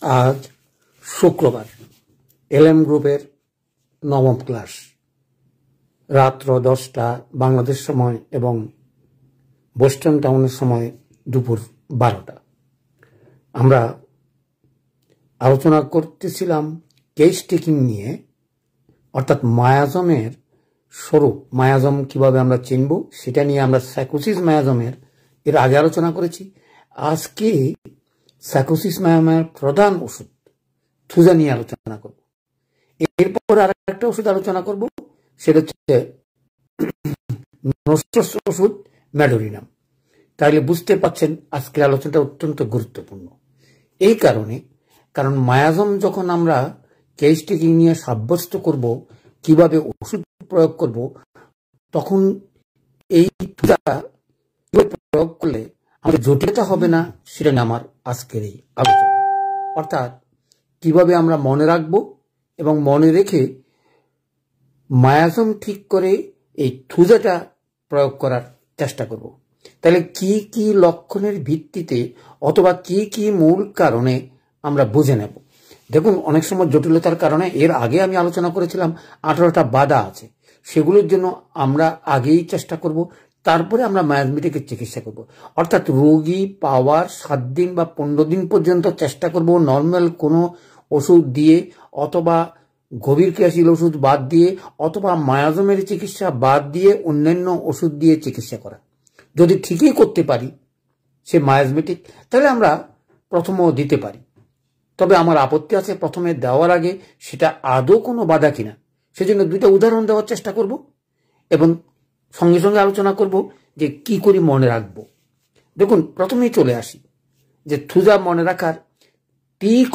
আজ শুক্রবার এলএম গ্রুপের নবম ক্লাস রাত্র 10টা বাংলাদেশ সময় এবং বোস্টন টাউনের সময় দুপুর 12টা। আমরা আলোচনা করতেছিলাম কেস টেকিং নিয়ে, অর্থাৎ মায়াজমের স্বরূপ, মায়াজম কিভাবে আমরা চিনব সেটা নিয়ে আমরা সাইকোসিস মায়াজমের এর আগে আলোচনা করেছি। আজকে সাইকোসিস মায়াজমের প্রধান ওষুধ থুজা নিয়ে আলোচনা করব। এরপর আর একটা ওষুধ আলোচনা করব, সেটা হচ্ছে ওষুধ ম্যাডোরিনাম। তাহলে বুঝতে পারছেন আজকের আলোচনাটা অত্যন্ত গুরুত্বপূর্ণ। এই কারণ মায়াজম যখন আমরা কেস টেকিং নিয়ে সাব্যস্ত করব, কিভাবে ওষুধ প্রয়োগ করব, তখন এই থুজা প্রয়োগ করলে আমাদের জটিলতা হবে না, সেটা নিয়ে আমার আজকের এই আলোচনা। অর্থাৎ কিভাবে আমরা মনে রাখবো এবং মনে রেখে মায়াজম ঠিক করে এই থুজাটা প্রয়োগ করার চেষ্টা করব। তাহলে কি কি লক্ষণের ভিত্তিতে অথবা কি কি মূল কারণে আমরা বুঝে নেব। দেখুন, অনেক সময় জটিলতার কারণে, এর আগে আমি আলোচনা করেছিলাম 18টা বাধা আছে, সেগুলোর জন্য আমরা আগেই চেষ্টা করব, তারপরে আমরা মায়াজমেটিকের চিকিৎসা করব। অর্থাৎ রোগী পাওয়ার 7 দিন বা 15 দিন পর্যন্ত চেষ্টা করব নর্মাল কোনো ওষুধ দিয়ে, অথবা গভীর ক্রিয়াশীল ওষুধ বাদ দিয়ে, অথবা মায়াজমের চিকিৎসা বাদ দিয়ে অন্যান্য ওষুধ দিয়ে চিকিৎসা করা। যদি ঠিকই করতে পারি সে মায়াজমেটিক, তাহলে আমরা প্রথমেও দিতে পারি। তবে আমার আপত্তি আছে প্রথমে দেওয়ার আগে সেটা আদৌ কোনো বাধা কিনা, সেজন্য 2টা উদাহরণ দেওয়ার চেষ্টা করব এবং সঙ্গে সঙ্গে আলোচনা করব যে কি করে মনে রাখবো। দেখুন, প্রথমেই চলে আসি যে থুজা মনে রাখার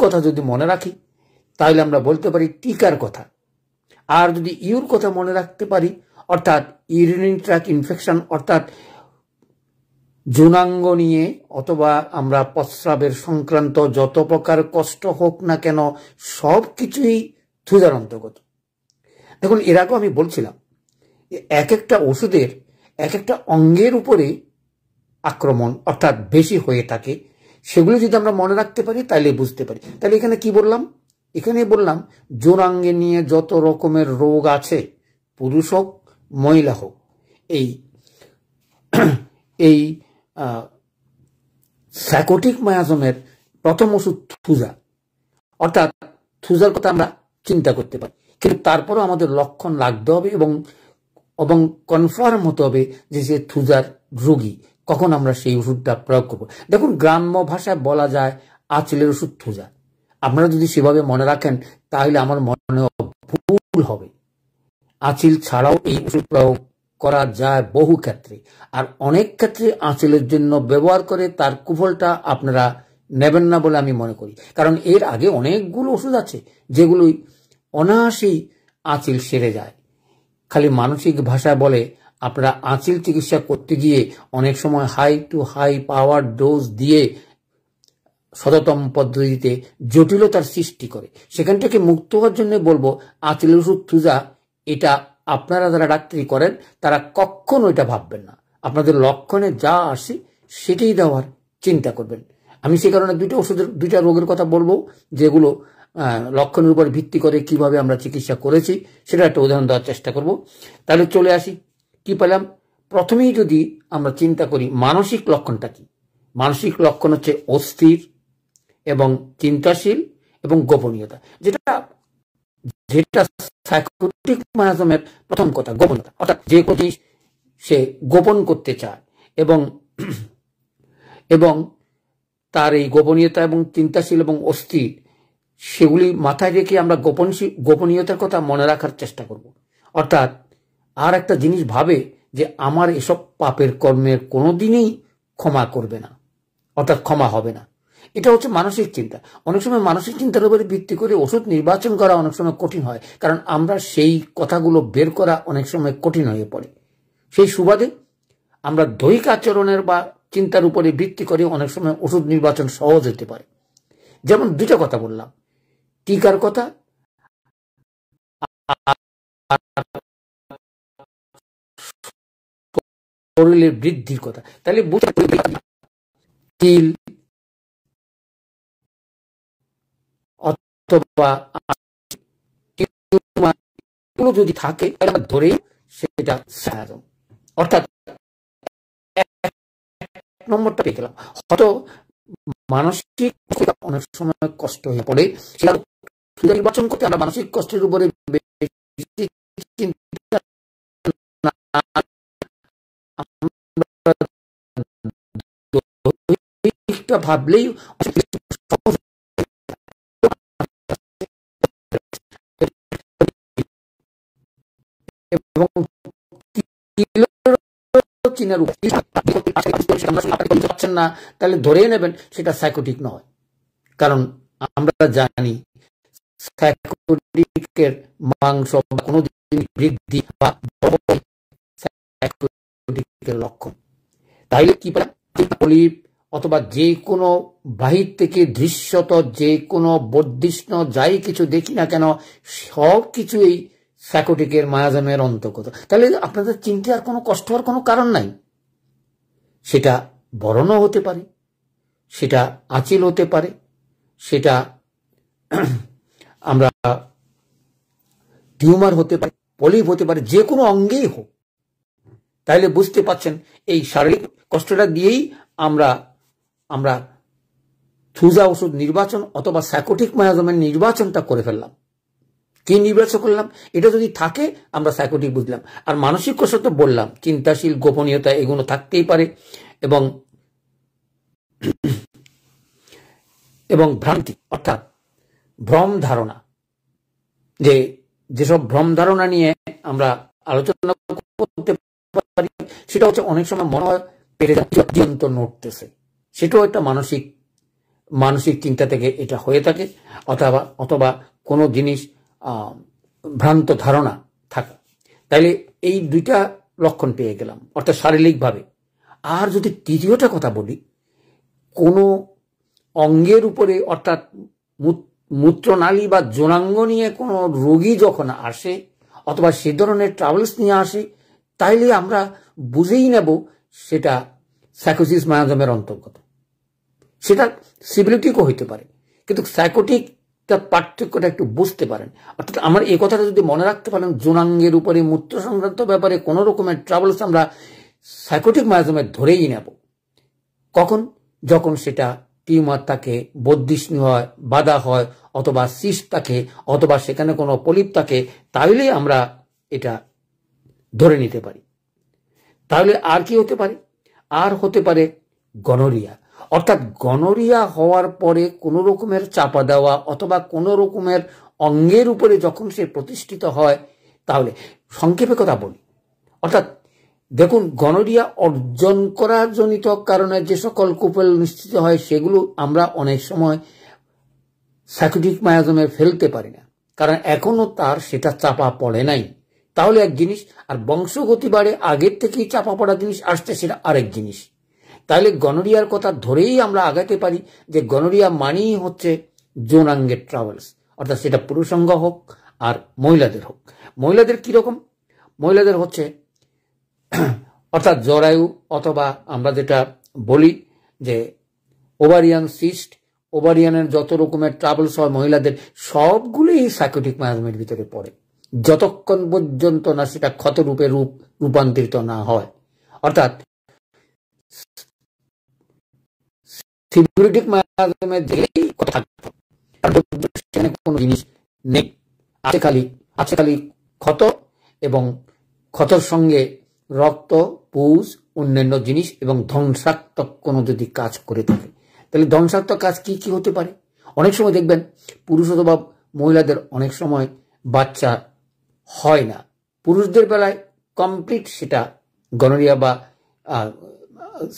কথা যদি মনে রাখি, তাহলে আমরা বলতে পারি টিকার কথা। আর যদি ইউর কথা মনে রাখতে পারি, অর্থাৎ ইউরিনারি ট্র্যাক্ট ইনফেকশন, অর্থাৎ যৌনাঙ্গ নিয়ে অথবা আমরা প্রস্রাবের সংক্রান্ত যত প্রকার কষ্ট হোক না কেন, সব কিছুই থুজার অন্তর্গত। দেখুন, এর আগেও আমি বলছিলাম এক একটা ওষুধের এক একটা অঙ্গের উপরে আক্রমণ অর্থাৎ বেশি হয়ে থাকে। সেগুলো যদি আমরা মনে রাখতে পারি তাহলে বুঝতে পারি। তাহলে এখানে কি বললাম? এখানে বললাম যৌনাঙ্গে নিয়ে যত রকমের রোগ আছে, পুরুষ হোক মহিলা হোক, এই সাইকোটিক মায়াজমের প্রথম ওষুধ থুজা। অর্থাৎ থুজার কথা আমরা চিন্তা করতে পারি, কিন্তু তারপরও আমাদের লক্ষণ লাগতে হবে এবং কনফার্ম হতে হবে যে সে থুজার রোগী, কখন আমরা সেই ওষুধটা প্রয়োগ করব। দেখুন, গ্রাম্য ভাষায় বলা যায় আঁচিলের ওষুধ থুজা। আপনারা যদি সেভাবে মনে রাখেন তাহলে আমার মনে ভুল হবে। আঁচিল ছাড়াও এই ওষুধ প্রয়োগ করা যায় বহু ক্ষেত্রে, আর অনেক ক্ষেত্রে আঁচিলের জন্য ব্যবহার করে তার কুফলটা আপনারা নেবেন না বলে আমি মনে করি। কারণ এর আগে অনেকগুলো ওষুধ আছে যেগুলোই অনায়াসেই আঁচিল সেরে যায়। খালি মানসিক ভাষায় বলে আপনারা আঁচিল চিকিৎসা করতে গিয়ে অনেক সময় high to high power dose দিয়ে শততম পদ্ধতিতে জটিলতার সৃষ্টি করে। সেখান থেকে মুক্ত হওয়ার জন্য বলবো আঁচিলের ওষুধ থুজা, এটা আপনারা যারা ডাক্তারি করেন তারা কখনো এটা ভাববেন না। আপনাদের লক্ষণে যা আসে সেটাই দেওয়ার চিন্তা করবেন। আমি সে কারণে 2টা রোগের কথা বলবো যেগুলো লক্ষণের উপর ভিত্তি করে কিভাবে আমরা চিকিৎসা করেছি সেটা একটা উদাহরণ দেওয়ার চেষ্টা করব। তাহলে চলে আসি, কি পেলাম? প্রথমেই যদি আমরা চিন্তা করি মানসিক লক্ষণটা কি, মানসিক লক্ষণ হচ্ছে অস্থির এবং চিন্তাশীল এবং গোপনীয়তা, যেটা সাইকোটিক মায়াজমের প্রথম কথা, গোপনীয়তা। অর্থাৎ যে কোনো জিনিস সে গোপন করতে চায় এবং তার এই গোপনীয়তা এবং চিন্তাশীল এবং অস্থির, সেগুলি মাথায় রেখে আমরা গোপনীয়তার কথা মনে রাখার চেষ্টা করব। অর্থাৎ আর একটা জিনিস ভাবে যে আমার এসব পাপের কর্মের কোনোদিনই ক্ষমা করবে না, অর্থাৎ ক্ষমা হবে না। এটা হচ্ছে মানসিক চিন্তা। অনেক সময় মানসিক চিন্তার উপরে ভিত্তি করে ওষুধ নির্বাচন করা অনেক সময় কঠিন হয়, কারণ আমরা সেই কথাগুলো বের করা অনেক সময় কঠিন হয়ে পড়ে। সেই সুবাদে আমরা দৈহিক আচরণের বা চিন্তার উপরে ভিত্তি করে অনেক সময় ওষুধ নির্বাচন সহজ হতে পারে। যেমন 2টা কথা বললাম, টিকার কথা শরীরের বৃদ্ধির কথা। তাহলে তিল, অথবা এগুলো যদি থাকে তাহলে ধরেই সেটা মায়াজম। অর্থাৎ নম্বরটা পেয়ে গেলাম। হয়তো মানসিক অনেক সময় কষ্ট হয়ে পড়ে, সেটা নির্বাচন করতে আমরা মানসিক কষ্টের উপরে ভাবলেই এবং পাচ্ছেন না তাহলে ধরেই নেবেন সেটা সাইকোটিক নয়। কারণ আমরা জানি সাইকোটিকের মাংস কোনো বৃদ্ধি বা সাইকোটিকের লক্ষণ। তাইলে কি পলিপ অথবা যে কোনো বাহির থেকে দৃশ্যত যে কোনো বর্ধিষ্ণ যাই কিছু দেখি না কেন সব কিছুই সাইকোটিকের মায়াজমের অন্তর্গত। তাহলে আপনাদের চিন্তা আর কোনো কষ্ট হওয়ার কোনো কারণ নাই। সেটা বরণও হতে পারে, সেটা আঁচিল হতে পারে, সেটা আমরা টিউমার হতে পারে, পলিপ হতে পারে, যে কোনো অঙ্গেই হোক। তাইলে বুঝতে পাচ্ছেন এই শারীরিক কষ্টটা দিয়েই আমরা থুজা ওষুধ নির্বাচন অথবা সাইকোটিক মায়াজমের নির্বাচনটা করে ফেললাম। কি নির্বাচন করলাম? এটা যদি থাকে আমরা সাইকোটিক বুঝলাম। আর মানসিক কষ্ট তো বললাম, চিন্তাশীল, গোপনীয়তা এগুলো থাকতেই পারে এবং ভ্রান্তি অর্থাৎ ভ্রম ধারণা, যেসব ভ্রম ধারণা নিয়ে আমরা আলোচনা করতে পারি সেটা হচ্ছে অনেক সময় মনে হয় পেটে নিয়ন্ত্রণ নড়তেছে, সেটাও একটা মানসিক চিন্তা থেকে এটা হয়ে থাকে। অথবা কোনো জিনিস ভ্রান্ত ধারণা থাকা। তাইলে এই দুইটা লক্ষণ পেয়ে গেলাম অর্থাৎ শারীরিকভাবে। আর যদি তৃতীয়টা কথা বলি, কোনো অঙ্গের উপরে অর্থাৎ মূত্রনালী বা যৌনাঙ্গ নিয়ে কোনো রোগী যখন আসে অথবা সে ধরনের ট্রাভেলস নিয়ে আসে, তাইলে আমরা বুঝেই নেব সেটা সাইকোসিস মায়াজমের অন্তর্গত। সেটা সিভিলিটিকও হইতে পারে, কিন্তু সাইকোটিক পার্থক্যটা একটু বুঝতে পারেন। অর্থাৎ আমার এই কথাটা যদি মনে রাখতে পারেন, যৌনাঙ্গের উপরে মূত্র সংক্রান্ত ব্যাপারে কোনো রকমের ট্রাভেলস আমরা সাইকোটিক মায়াজমে ধরেই নেব। কখন? যখন সেটা টিউমার থাকে, বর্ধিষ্ণু হয়, বাধা হয়, অথবা সিস্ট থাকে, অথবা সেখানে কোনো পলিপ থাকে, তাহলে আমরা এটা ধরে নিতে পারি। তাহলে আর কি হতে পারে? আর হতে পারে গনোরিয়া। অর্থাৎ গনোরিয়া হওয়ার পরে কোনো রকমের চাপা দেওয়া অথবা কোনো রকমের অঙ্গের উপরে যখন সে প্রতিষ্ঠিত হয়, তাহলে সংক্ষেপে কথা বলি। অর্থাৎ দেখুন, গনোরিয়া অর্জন করার জনিত কারণে যে সকল কুফল নিশ্চিত হয় সেগুলো আমরা অনেক সময় সাইকোটিক মায়াজমে ফেলতে পারি না, কারণ এখনো তার সেটা চাপা পড়ে নাই। তাহলে এক জিনিস, আর বংশগতি বাড়ে আগের থেকেই চাপা পড়া জিনিস আসছে, সেটা আরেক জিনিস। তাহলে গনোরিয়ার কথা ধরেই আমরা আগাতে পারি যে গনোরিয়া মানেই হচ্ছে যৌনাঙ্গের ট্রাভেলস, অর্থাৎ সেটা পুরুষাঙ্গ হোক আর মহিলাদের হোক। মহিলাদের কিরকম? মহিলাদের হচ্ছে অর্থাৎ জরায়ু, অথবা আমরা যেটা বলি যে ওভারিয়ান সিস্ট, ওভারিয়ানের যত রকমের ট্রাভেলস হয় মহিলাদের, সবগুলোই সাইকোটিক মায়াজমের ভিতরে পড়ে, যতক্ষণ পর্যন্ত না সেটা ক্ষতরূপে রূপান্তরিত না হয়। অর্থাৎ সিভিলিটিক মায়াজমের যেই কথা কোনো জিনিস নেই, আছে খালি ক্ষত, এবং ক্ষতর সঙ্গে রক্ত, পুজ, অন্যান্য জিনিস এবং ধ্বংসাত্মক কোনো যদি কাজ করে থাকে, তাহলে ধ্বংসাত্মক কাজ কি কি হতে পারে? অনেক সময় দেখবেন পুরুষ অথবা মহিলাদের অনেক সময় বাচ্চা হয় না। পুরুষদের বেলায় কমপ্লিট সেটা গনোরিয়া বা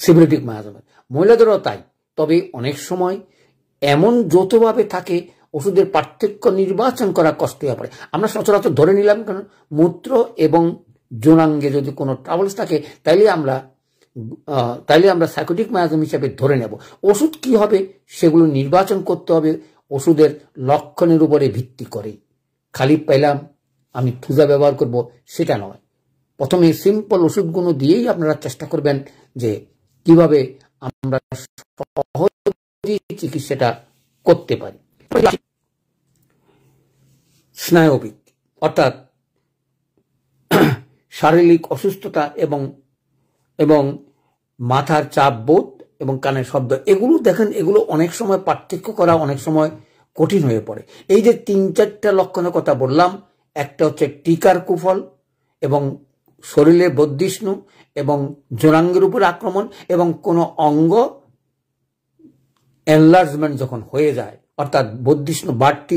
সিভিলিটিক মায়াজম, মহিলাদেরও তাই। তবে অনেক সময় এমন যৌথভাবে থাকে, ওষুধের পার্থক্য নির্বাচন করা কষ্ট হয়ে পড়ে। আমরা সচরাচর ধরে নিলাম কারণ মূত্র এবং যৌনাঙ্গে যদি কোনো ট্রাভেলস থাকে, তাইলে আমরা সাইকোটিক মায়াজম হিসাবে ধরে নেব। ওষুধ কি হবে সেগুলো নির্বাচন করতে হবে ওষুধের লক্ষণের উপরে ভিত্তি করে। খালি পাইলাম আমি থুজা ব্যবহার করব সেটা নয়। প্রথমে সিম্পল ওষুধগুলো দিয়েই আপনারা চেষ্টা করবেন যে কিভাবে আমরা সহজে চিকিৎসাটা করতে পারি। স্নায়বিক অর্থাৎ শারীরিক অসুস্থতা এবং মাথার চাপ বোধ এবং কানের শব্দ, এগুলো দেখেন, এগুলো অনেক সময় পার্থক্য করা অনেক সময় কঠিন হয়ে পড়ে। এই যে 3-4টা লক্ষণের কথা বললাম, একটা হচ্ছে টিকার কুফল এবং শরীরে বদ্ধিষ্ণু এবং জোরাঙ্গের উপর আক্রমণ এবং কোনো অঙ্গ এনলার্জমেন্ট যখন হয়ে যায়, অর্থাৎ বদ্ধিষ্ণু বাড়তি